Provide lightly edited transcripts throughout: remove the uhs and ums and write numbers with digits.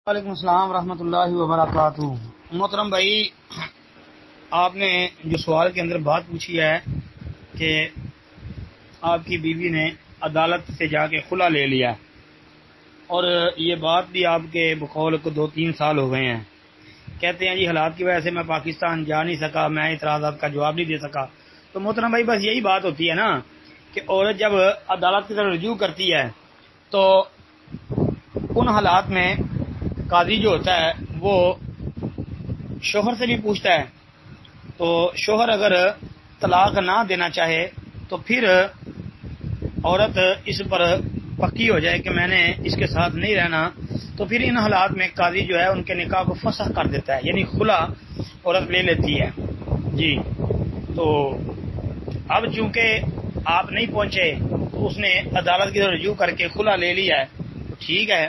وعلیکم السلام ورحمۃ اللہ وبرکاتہ۔ محترم بھائی، آپ نے جو سوال کے اندر بات پوچھی ہے کہ آپ کی بیوی نے عدالت سے جا کے خلا لے لیا اور یہ بات بھی آپ کے بقول کو 2-3 سال ہو گئے ہیں، کہتے ہیں جی حالات کی وجہ سے میں پاکستان جا نہیں سکا، میں اعتراضات کا جواب نہیں دے سکا۔ تو محترم بھائی، بس یہی بات ہوتی ہے نا کہ عورت جب عدالت کی طرف رجوع کرتی ہے تو ان حالات میں قاضی جو ہوتا ہے وہ شوہر سے بھی پوچھتا ہے، تو شوہر اگر طلاق نہ دینا چاہے تو پھر عورت اس پر پکی ہو جائے کہ میں نے اس کے ساتھ نہیں رہنا، تو پھر ان حالات میں قاضی جو ہے ان کے نکاح کو فسخ کر دیتا ہے، یعنی خلا عورت لے لیتی ہے جی۔ تو اب چونکہ آپ نہیں پہنچے تو اس نے عدالت کی طرف رجوع کر کے خلا لے لیا ہے، تو ٹھیک ہے،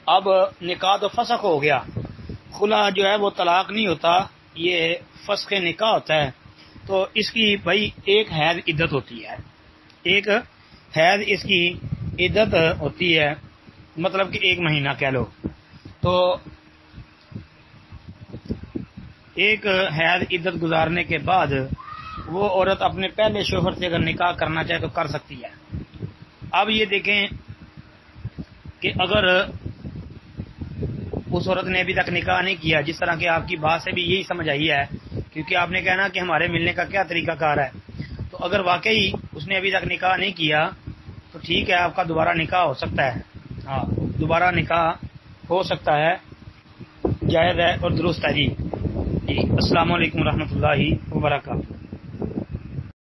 اب نکاح تو فسخ ہو گیا، خلا جو ہے وہ طلاق نہیں ہوتا، یہ فسخ نکاح ہوتا ہے۔ تو اس کی بھائی ایک حیض عدت ہوتی ہے، ایک حیض اس کی عدت ہوتی ہے، مطلب کہ 1 مہینہ کہہ لو۔ تو ایک حیض عدت گزارنے کے بعد وہ عورت اپنے پہلے شوہر سے اگر نکاح کرنا چاہے تو کر سکتی ہے۔ اب یہ دیکھیں کہ اگر اس عورت نے ابھی تک نکاح نہیں کیا، جس طرح کہ آپ کی بات سے بھی یہی سمجھ آئی ہے، کیونکہ آپ نے کہنا کہ ہمارے ملنے کا کیا طریقہ کار ہے، تو اگر واقعی اس نے ابھی تک نکاح نہیں کیا تو ٹھیک ہے، آپ کا دوبارہ نکاح ہو سکتا ہے، ہاں دوبارہ نکاح ہو سکتا ہے، جائز ہے اور درست ہے جی۔ السلام علیکم ورحمۃ اللہ وبرکاتہ۔